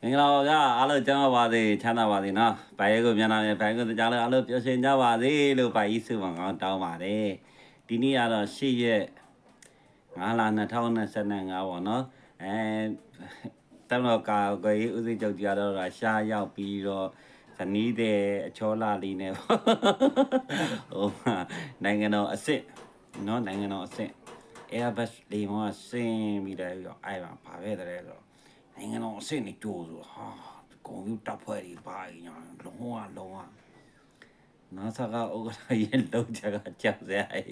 င်္ဂလာပါဗျာအားလုံးကျမ်းပါစေချမ်းသာပါစေနော်ဘိုင်ကိုမြန်လာမယ်ဘိုင်ကိုကြားလို့အားလုံးပျော်ရွှင်ကြပါစေလို့ဘိုင်ကြီးစုမကောင်းတောင်းပါတယ်ဒီနေ့ကတော့8ရက်9လ2025ပေါ့နော်တမ်တော့ကာကိုကြီးဦးစိတ်ချုပ်ကြတော့ရုရှားရောက်ပြီးတော့ဇနီးတဲ့အချောလာလေးနဲ့ဟိုနိုင်ငံတော်အစ်စ်နော်နိုင်ငံတော်အစ်စ် Airbus လေးမှာဆင်းပြီးတော့အဲ့မှာဘာပဲတဲ့ဆိုနိုင်ငံတော်အဆင့်နေကြိုးဆိုဟာကွန်ပျူတာဖွဲ့တွေပါညာလုံးဝနာဆာကဥက္ကဋ္ဌရဲ့လောက်ချက်ကကြောက်စရာအဲ့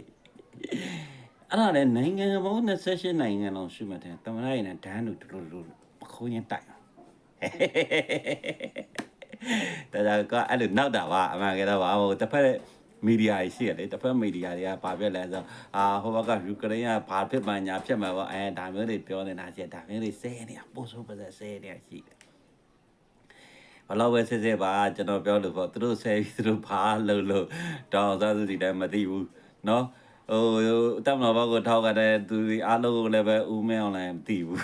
ဒါလည်းနိုင်ငံပေါင်း28နိုင်ငံလုံးရှိမှတဲ့တမန်ရိုင်းနဲ့ဒန်းတို့တို့ပခုံးရင်တိုက်ဒါကအဲ့လိုနောက်တာပါအမှန်ကတော့ဘာဟိုတစ်ဖက်မီဒီယာရှိရတယ်တစ်ဖက်မီဒီယာတွေကဘာဖြစ်လဲဆိုဟိုဘက်ကယူကရိန်းကဘာဖြစ်မှညာဖြစ်မှာပေါ့ဒါမျိုးတွေပြောနေတာရှိဒါမျိုးတွေဆဲနေတာပို့ဆိုပါစေဆဲနေတာရှိတယ်ဘလောက်ပဲဆဲပါကျွန်တော်ပြောလို့ပေါ့သူတို့ဆဲပြီးသူတို့ဘာလို့တောင်းစားစုစီတိုင်းမသိဘူးเนาะဟိုတမန်တော်ဘောကိုထောက်ကြတဲ့သူတွေအားလုံးကိုလည်းပဲဦးမဲအောင်လည်းမသိဘူး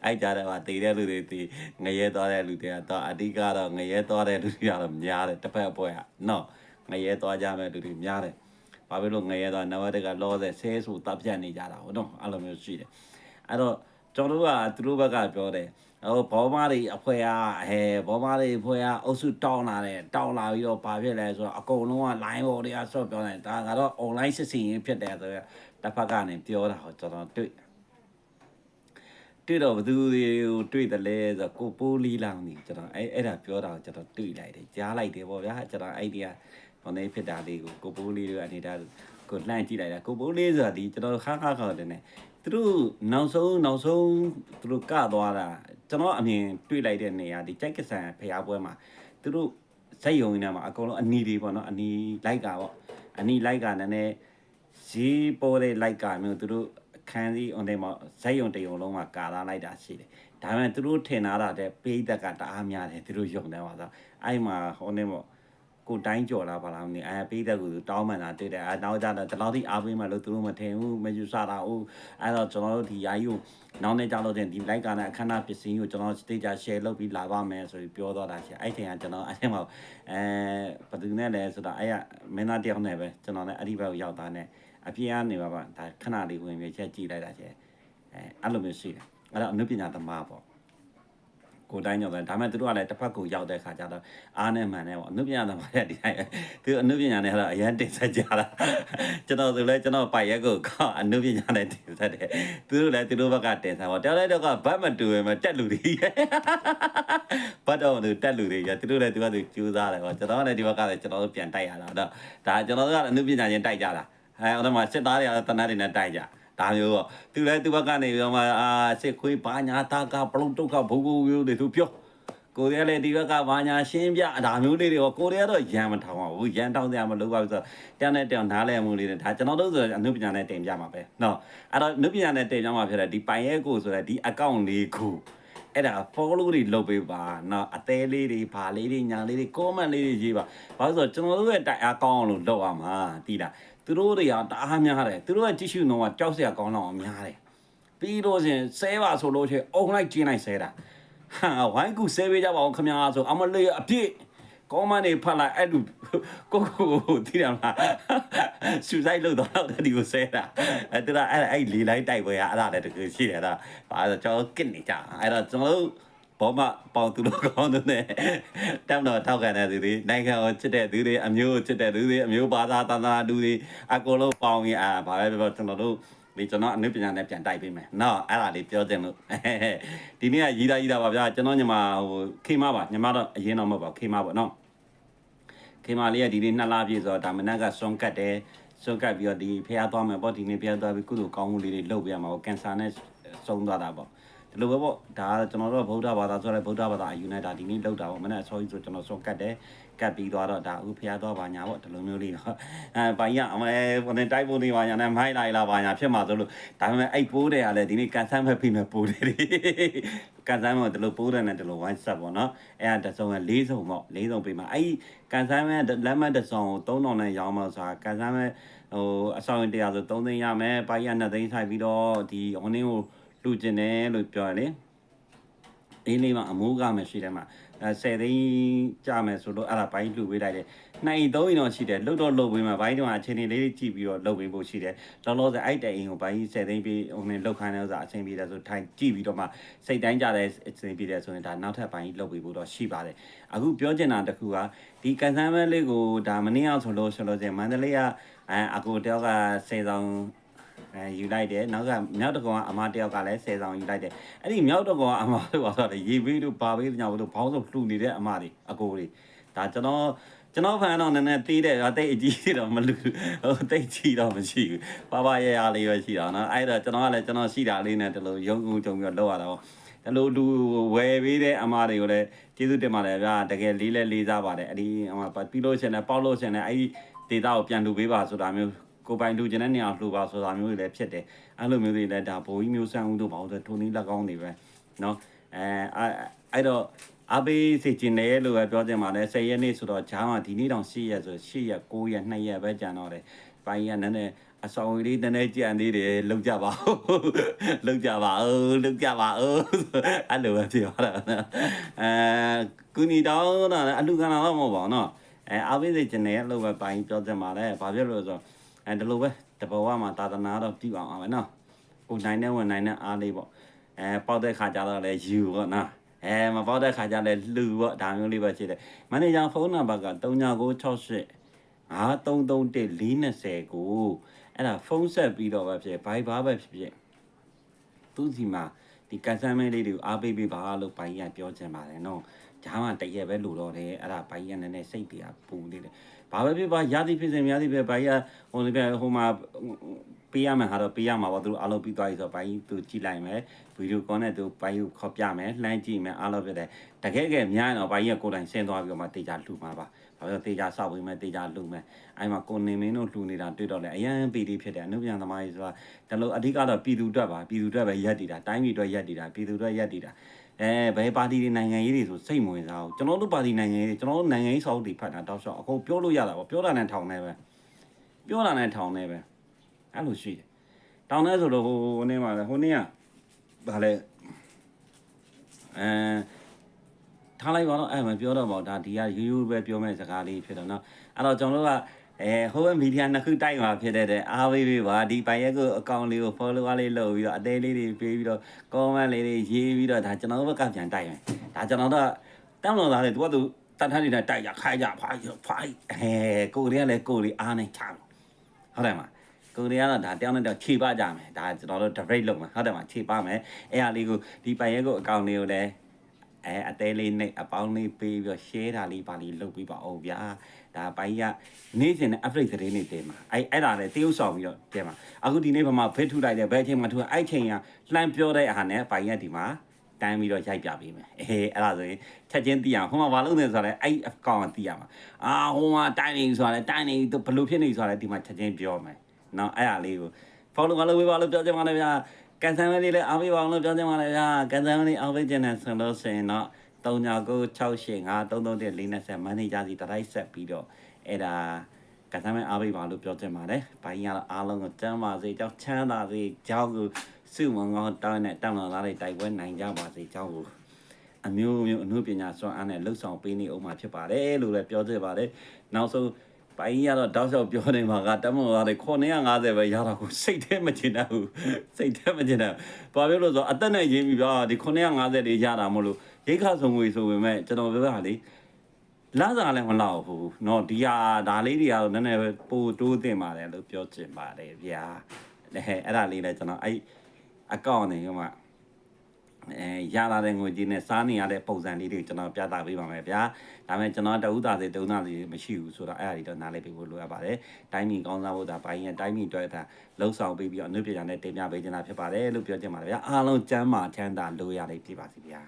အဲ့ကြတယ်ပါတည်တဲ့လူတွေတည်ငရဲသွားတဲ့လူတွေကတော့အဓိကတော့ငရဲသွားတဲ့လူတွေကတော့များတယ်တစ်ဖက်အပွဲကနော်ငရဲသွားကြမဲ့လူတွေများတယ်ဘာဖြစ်လို့ငရဲသွားနဝတကလောဆဲဆဲဆိုတပ်ပြတ်နေကြတာဟုတ်နော်အဲ့လိုမျိုးရှိတယ်အဲ့တော့ကျွန်တော်တို့ကသူတို့ဘက်ကပြောတယ်ဘောမားတွေအဖွဲအားဘောမားတွေဖွဲအားအုပ်စုတောင်းလာတယ်တောင်းလာပြီးတော့ဘာဖြစ်လဲဆိုတော့အကုန်လုံးက line ပေါ်တွေကဆော့ပြောတယ်ဒါကတော့ online စစ်စင်ရေးဖြစ်တယ်ဆိုတော့တစ်ဖက်ကနေပြောတာဟောကျွန်တော်တွေ့တော့ဘသူတွေကိုတွေ့တယ်လဲဆိုတော့ကိုပိုးလီလောင်နေကျွန်တော်အဲ့ဒါပြောတာကိုကျွန်တော်တွေ့လိုက်တယ်ကြားလိုက်တယ်ပေါ့ဗျာကျွန်တော်အဲ့ဒီကဟိုနေဖြစ်တာလေးကိုပိုးလီတို့အနေဒါကိုလှမ်းကြည့်လိုက်တာကိုပိုးလီဆိုတာဒီကျွန်တော်ခါတယ်ねသူတို့နောက်ဆုံးသူတို့ကသွားတာကျွန်တော်အမြင်တွေ့လိုက်တဲ့နေရာဒီကြိုက်ကဆန်ဖျားပွဲမှာသူတို့ဇက်ယုံနေမှာအကုန်လုံးအနီတွေပေါ့နော်အနီလိုက်ကပေါ့အနီလိုက်ကနည်းနည်းဈေးပေါ်တဲ့လိုက်ကမျိုးသူတို့အခန်းကြီးအွန်တဲ့မှာဇက်ယုံတယုံလုံးမှာကာလာလိုက်တာရှိတယ်ဒါပေမဲ့သူတို့ထင်ထားတာတဲ့ပေးသက်ကတအားများတယ်သူတို့ယုံတယ်ပါဆိုအဲ့မှာဟိုနေပေါ့ကိုတိုင်းကြော်လာပါလားမသိပေးတဲ့ကူတောင်းမှန်တာတွေ့တယ်နောက်ကြတော့ဒီလောက်ထိအားပေးမှလို့သူတို့မထင်ဘူးမယူဆတာဟုတ်အဲ့တော့ကျွန်တော်တို့ဒီယာယီကိုနောက်နေ့ကြလို့တဲ့ဒီ like ကလည်းအခမ်းအနားပစ္စည်းကိုကျွန်တော် stage share လုပ်ပြီးလာပါမယ်ဆိုပြီးပြောတော့တာရှိအဲ့ချိန်ကကျွန်တော်အဲ့ထဲမှာဘယ်သူနဲ့လဲဆိုတော့အဲ့မင်းသားတယောက်နဲ့ပဲကျွန်တော်လည်းအဲ့ဒီဘက်ကိုရောက်တာနဲ့အပြင်းအနေပါဒါခဏလေးဝင်ပြီးချက်ကြည့်လိုက်တာရှိအဲ့လိုမျိုးရှိတယ်အဲ့တော့အနုပညာသမားပေါ့ကိုတိုင်းကြောင့်ဒါမှမဟုတ်သူတို့ကလည်းတစ်ဖက်ကိုရောက်တဲ့ခါကျတော့အားနဲ့မှန်နဲ့ပေါ့အနုပညာသမားတဲ့ဒီတိုင်းသူအနုပညာနဲ့ကတော့အရန်တင်ဆက်ကြတာကျွန်တော်ဆိုလဲကျွန်တော်ပိုက်ရက်ကိုအနုပညာနဲ့တင်ဆက်တယ်သူတို့လည်းသူတို့ဘက်ကတင်ဆက်ပေါ့တော်လိုက်တော့ကဘတ်မတူရင်မတက်လူတွေဘတ်တော့သူတက်လူတွေသူတို့လည်းသူကသူကြိုးစားတယ်ပေါ့ကျွန်တော်လည်းဒီဘက်ကလည်းကျွန်တော်တို့ပြန်တိုက်ရတာတော့ဒါကျွန်တော်တို့ကအနုပညာချင်းတိုက်ကြတာဟိုမှာစစ်သားတွေကတနတ်တွေနဲ့တိုက်ကြဒါမျိုးပေါ့သူလည်းသူဘက်ကနေပြီးတော့မှစစ်ခွေးဘာညာတာကပလုံတုတ်ကဘုံတွေသူပြောကိုရီးယားလည်းဒီဘက်ကဘာညာရှင်းပြဒါမျိုးလေးတွေကိုကိုရီးယားတော့ရန်မထောင်ပါဘူးရန်ထောင်စရာမလိုပါဘူးဆိုတော့တောင်းနဲ့တောင်းနားလဲမှုလေးတွေဒါကျွန်တော်တို့ဆိုအနုပညာနဲ့တင်ပြမှာပဲနော်အဲ့တော့အနုပညာနဲ့တင်ပြမှာဖြစ်တဲ့ဒီပိုင်ရဲကိုဆိုတဲ့ဒီ account လေးကိုအဲ့ဒါ follow တွေလုပ်ပေးပါနော်အသေးလေးတွေဘာလေးတွေညာလေးတွေ comment လေးတွေရေးပါဘာလို့ဆိုတော့ကျွန်တော်တို့ရဲ့တိုက် account လို့လုပ်ရမှာတိလားသူတို့တွေကတအားများတယ်သူတို့ကကြည့်ရှုနှုန်းကကြောက်စရာကောင်းတော့များတယ်ပြီးတော့ရှင်ဆဲပါဆိုလို့ရှိရင်အုံလိုက်ကျင်းလိုက်ဆဲတာဟာဝိုင်းကူဆဲပေးကြပါအောင်ခင်ဗျာဆိုအမလေးအပြည့်ကောမန်နေဖတ်လိုက်အဲ့လူကိုသိတယ်မလားစူဆိုင်လို့တော့ဒီကိုဆဲတာအဲ့ဒါအဲ့လီလိုက်တိုက်ပွဲအဲ့ဒါလည်းတကယ်ရှိတယ်ဒါဘာလို့ကျွန်တော်ကစ်နေကြအဲ့တော့ကျွန်တော်တို့ဘောမပေါင်သူတို့ကောင်းတဲ့တမ်းတော့ထောက်ခံတဲ့သူတွေနိုင်ငံကိုချစ်တဲ့သူတွေအမျိုးကိုချစ်တဲ့သူတွေအမျိုးဘာသာတန်တာလူတွေအကုန်လုံးပေါင်ရင်ဘာပဲပြောကျွန်တော်တို့ဒီကျွန်တော်အနုပညာနဲ့ပြန်တိုက်ပေးမယ်နော်အဲ့ဒါလေးပြောချင်လို့ဒီနေ့ကရီးတာပါဗျာကျွန်တော်ညီမဟိုခေမပါညီမတော့အရင်တော့မဟုတ်ပါခေမပေါ့နော်ခေမလေးကဒီနေ့2လပြည့်ဆိုတော့ဒါမနက်ကစွန်ကတ်တယ်စွန်ကတ်ပြီးတော့ဒီဖျားသွားမယ်ပေါ့ဒီနေ့ဖျားသွားပြီးကုသိုလ်ကောင်းမှုလေးတွေလုပ်ပြရမှာပေါ့ကင်ဆာနဲ့ဆုံးသွားတာပေါ့ဒီလိုပဲပေါ့ဒါကျွန်တော်တို့ဗုဒ္ဓဘာသာဆိုရဲဗုဒ္ဓဘာသာအယူနဲ့ဒါဒီနေ့လောက်တာပေါ့မနေ့အစောကြီးဆိုကျွန်တော်စွန်ကတ်တယ်ကတ်ပြီးသွားတော့ဒါအခုဖျားသွားပါညာပေါ့ဒီလိုမျိုးလေးတော့ပိုင်ရအမဲဘယ်နဲ့တိုက်ဖို့နေပါညာနဲ့မိုက်လိုက်လာပါညာဖြစ်မှာဆိုလို့ဒါပေမဲ့အဲ့ပိုးတယ်ကလည်းဒီနေ့ကန်ဆန်းမဲ့ဖိမဲ့ပိုးတယ်ကန်ဆန်းမဲ့ဒီလိုပိုးတယ်နဲ့ဒီလိုဝိုင်းဆက်ပေါ့နော်အဲ့ဒါတစုံက4စုံပေါ့4စုံပေးမှာအဲ့ကန်ဆန်းမဲ့လက်မှတ်တစုံ3000နဲ့ရောင်းမှာဆိုတာကန်ဆန်းမဲ့ဟိုအဆောင်ရင်100ဆို3သိန်းရမယ်ပိုင်ရ2သိန်းဆိုင်ပြီးတော့ဒီဟိုနင်းကိုလူကျင်တယ်လို့ပြောရလေ အေးလေးမှာအမိုးကမရှိတယ်မှာ10သိန်းကြမယ်ဆိုတော့အဲ့ဒါဘိုင်းလှူပေးလိုက်တယ်နိုင်3ရင်တော့ရှိတယ်လှုပ်တော့လှုပ်ပေးမှာဘိုင်းတော့အချိန်လေးကြည့်ပြီးတော့လှုပ်ပေးဖို့ရှိတယ်လောလောဆယ်အဲ့တိုင်ကိုဘိုင်း10သိန်းပြီးဟိုနဲ့လှုပ်ခိုင်းတဲ့ဥစားအချိန်ပြီးတယ်ဆိုထိုင်ကြည့်ပြီးတော့မှစိတ်တိုင်းကြတဲ့အချိန်ပြီးတယ်ဆိုရင်ဒါနောက်ထပ်ဘိုင်းလှုပ်ပေးဖို့တော့ရှိပါတယ်အခုပြောချင်တာတခုကဒီကန်ဆန်းမဲလေးကိုဒါမနေ့အောင်ဆိုလို့မန္တလေးကအကိုတယောက်က10ဆောင်ယူလိုက်တယ်နောက်ကမြောက်တကောင်ကအမတယောက်ကလည်း10ဆောင်ယူလိုက်တယ်အဲ့ဒီမြောက်တကောင်ကအမတို့ပါဆိုတော့ရေပေးတို့ဘာပေးညာတို့ဘောင်းစုံလှူနေတဲ့အမတွေအကိုတွေဒါကျွန်တော်ဖန်တော့နည်းနည်းသေးတယ်တိတ်အကြီးတော့မလူဟိုတိတ်ကြီးတော့မရှိဘူးပါရရလေးပဲရှိတာနော်အဲ့တော့ကျွန်တော်ကလည်းကျွန်တော်ရှိတာလေးနဲ့တလို့ရုံကြုံပြီးတော့လောက်ရတာပေါ့တလို့လူဝယ်ပေးတဲ့အမတွေကိုလည်းကျေးဇူးတင်ပါတယ်ဗျာတကယ်လေးစားပါတယ်အဲ့ဒီအမပြီးလို့ရှင်လည်းပေါက်လို့ရှင်လည်းအဲ့ဒီဒေတာကိုပြန်လူပေးပါဆိုတာမျိုးကိုပိုင်လူကျင်တဲ့နေရာလှူပါဆိုတာမျိုးတွေလည်းဖြစ်တယ်အဲ့လိုမျိုးတွေလည်းဒါဘိုးကြီးမျိုးဆန်းဦးတို့ပါဆိုထုံးလေးလက်ကောင်းတွေပဲเนาะအဲ့တော့အဘေးစီကျင်တယ်လို့ပဲပြောချင်ပါတယ်10ရက်နေ့ဆိုတော့ဂျားမှာဒီနေ့တောင်10ရက်ဆို10ရက်9ရက်2ရက်ပဲကြာတော့တယ်ပိုင်းကနည်းနည်းအဆောင်လေးနည်းနည်းကြံသေးတယ်လောက်ကြပါဦးလောက်ကြပါဦးအဲ့လိုပဲပြောတာကုနီတောင်းတော့အလူကန်တော့မဟုတ်ပါဘူးเนาะအဘေးစီကျင်တယ်လို့ပဲပိုင်းပြောချင်ပါတယ်ဘာဖြစ်လို့ဆိုဒီလိုပဲတဘဝမှာသာသနာတော့ပြုအောင်ပဲเนาะကိုနိုင်တဲ့ဝင်နိုင်တဲ့အားလေးပေါ့ပေါက်တဲ့ခါကျတော့လည်းယူပေါ့နော်မပေါက်တဲ့ခါကျလည်းလှူပေါ့ဒါမျိုးလေးပဲရှိတယ်မန်နေဂျာဖုန်းနံပါတ်က3968 5331 420ကိုအဲ့ဒါဖုန်းဆက်ပြီးတော့ပဲဖြစ်ဘိုင်ဘာပဲဖြစ်သူစီမှာဒီကန်ဆယ်မဲလေးတွေကိုအားပေးပေးပါလို့ဘိုင်ရပြောချင်ပါတယ်နော်ဂျားမှတရက်ပဲလို့တော့တယ်အဲ့ဒါဘိုင်ရနည်းနည်းစိတ်တရားပူနေတယ်ဘာပဲဖြစ်ပါရသည်ဖြစ်စေမရသည်ဖြစ်ဘိုင်ရဟိုမှာပေးရမယ်ဟာတော့ပေးရမှာပေါ့သူတို့အားလုံးပြီးသွားပြီဆိုတော့ဘိုင်းသူကြည့်လိုက်မယ်ဗီဒီယိုကောနဲ့သူဘိုင်းကိုခေါ်ပြမယ်လှမ်းကြည့်မယ်အားလုံးဖြစ်တယ်တကယ်များတော့ဘိုင်းကကိုယ်တိုင်ဆင်းသွားပြီးတော့မှတေချာလှူမှာပါဘာလို့တေချာဆောက်ပြီးမယ်တေချာလှူမယ်အဲ့မှာကိုနေမင်းတို့လှူနေတာတွေ့တော့လေအရန်ပီတိဖြစ်တယ်အနုပြန်သမားကြီးဆိုတာဒါလို့အဓိကတော့ပြည်သူအတွက်ပါပြည်သူအတွက်ပဲရက်တည်တာတိုင်းပြည်အတွက်ရက်တည်တာပြည်သူအတွက်ရက်တည်တာဘယ်ပါတီတွေနိုင်ငံရေးတွေဆိုစိတ်မဝင်စားဘူးကျွန်တော်တို့ပါတီနိုင်ငံရေးတွေကျွန်တော်တို့နိုင်ငံရေးစောက်တွေဖတ်တာတောက်လျှောက်အခုပြောလို့ရတာပေါ့ပြောတာနဲ့ထောင်နေပဲပြောတာနဲ့ထောင်နေပဲအဲ့လိုရှိတယ်တောင်းနေဆိုတော့ဟိုနေ့မှာဟိုနေ့ကဘာလဲထားလိုက်ပါတော့အဲ့မပြောတော့ပါဘူးဒါဒီကရိုးရိုးပဲပြောမဲ့စကားလေးဖြစ်တော့နော်အဲ့တော့ကျွန်တော်တို့ကဟိုဘက်မီဒီယာနှစ်ခုတိုက်မှာဖြစ်တဲ့အားပေးပေးပါဒီပိုင်ရက်ကိုအကောင့်လေးကို follow လေးလုပ်ပြီးတော့အသေးလေးတွေပေးပြီးတော့ comment လေးတွေရေးပြီးတော့ဒါကျွန်တော်တို့ဘက်ကပြန်တိုက်မယ်ဒါကျွန်တော်တို့တောင်းလို့သားတယ်သူကသူတတ်ထားနေတဲ့တိုက်ကြခိုင်းကြဖိုင်ကိုရီးယားလည်းကိုရီအားနဲ့ချမ်းဟုတ်တယ်မကိုရီးယားကဒါတောင်းနေတော့ခြေပကြမယ်ဒါကျွန်တော်တို့ direct လုပ်မယ်ဟုတ်တယ်မခြေပမယ်အဲ့ဟာလေးကိုဒီပိုင်ရက်ကိုအကောင့်လေးကိုလည်းအသေးလေးနဲ့အပေါင်းလေးပေးပြီးတော့ share တာလေးပါလေးလုပ်ပြီးပါအောင်ဗျာဒါပိုင်ကနေ့စဉ်နဲ့ update သတင်းတွေတင်မှာအဲ့ဒါလည်းတရုပ်ဆောင်ပြီးတော့တင်မှာအခုဒီနေ့ဘာမှဖစ်ထုလိုက်တယ်ဘယ်အချိန်မှထုအဲ့ချိန်ကလှမ်းပြောတဲ့အားနဲ့ပိုင်ကဒီမှာတန်းပြီးတော့ရိုက်ပြပေးမယ်အဲ့ဒါဆိုရင်ချက်ချင်းသိအောင်ဟိုမှာဘာလုပ်နေဆိုတော့အဲ့အကောင့်ကသိရမှာဟိုမှာတိုင်းနေဆိုတော့တိုင်းနေဘလို့ဖြစ်နေဆိုတော့ဒီမှာချက်ချင်းပြောမယ်နော်အဲ့ဒါလေးကို follow လုပ်ပေးပါလို့ပြောချင်ပါတယ်ဗျာကန်ဆယ်မဲလေးလည်းအားပေးပါအောင်လို့ပြောချင်ပါတယ်ဗျာကန်ဆယ်မဲလေးအားပေးခြင်းနဲ့ဆိုလို့ဆိုရင်တော့3996833140မန်နေဂျာစီတိုက်ဆက်ပြီးတော့အဲ့ဒါကန်ဆယ်မဲအားပေးပါလို့ပြောချင်ပါတယ်။ဘိုင်းရအားလုံးကိုကျမ်းပါစေကြောင်းချမ်းသာစေကြောင်းကိုစုမငေါတောင်းနဲ့တောင်းလာတဲ့တိုက်ပွဲနိုင်ကြပါစေကြောင်းကိုအမျိုးမျိုးအမှုပညာစွမ်းအားနဲ့လှုပ်ဆောင်ပေးနေအောင်မှာဖြစ်ပါတယ်လို့လည်းပြောချင်ပါတယ်။နောက်ဆုံးဘိုင်းရတော့တောက်လျှောက်ပြောနေမှာကတမန်တော်တွေ950ပဲရတာကိုစိတ်ထဲမချင်တော့ဘူးစိတ်ထဲမချင်တော့ဘာဖြစ်လို့ဆိုအသက်နဲ့ရင်းပြီးဗျာဒီ950တွေရတာမလို့ရိတ်ခါဆုံးငွေဆိုပေမဲ့ကျွန်တော်ပြောတာလေလာစားလည်းမလောက်ဘူးเนาะဒီဟာဒါလေးတွေကတော့နည်းနည်းပဲပိုတိုးတင်ပါတယ်လို့ပြောချင်ပါတယ်ဗျာအဲ့ဒါလေးလည်းကျွန်တော်အဲ့အကောင့်နေကမှရလာတဲ့ငွေကြီးနဲ့စားနေရတဲ့ပုံစံလေးတွေကျွန်တော်ပြသပေးပါမယ်ဗျာဒါပေမဲ့ကျွန်တော်တဦးသားစီတုံးသားစီမရှိဘူးဆိုတော့အဲ့ဒါတွေတော့နားလည်ပေးဖို့လိုအပ်ပါတယ်တိုင်းပြည်ကောင်းစားဖို့ဒါပိုင်းရင်တိုင်းပြည်အတွက်ဒါလှုပ်ဆောင်ပေးပြီးတော့အနုပညာနဲ့တင်ပြပေးချင်တာဖြစ်ပါတယ်လို့ပြောချင်ပါတယ်ဗျာအားလုံးကျမ်းမာချမ်းသာလို့ရလေးပြပါစီဗျာ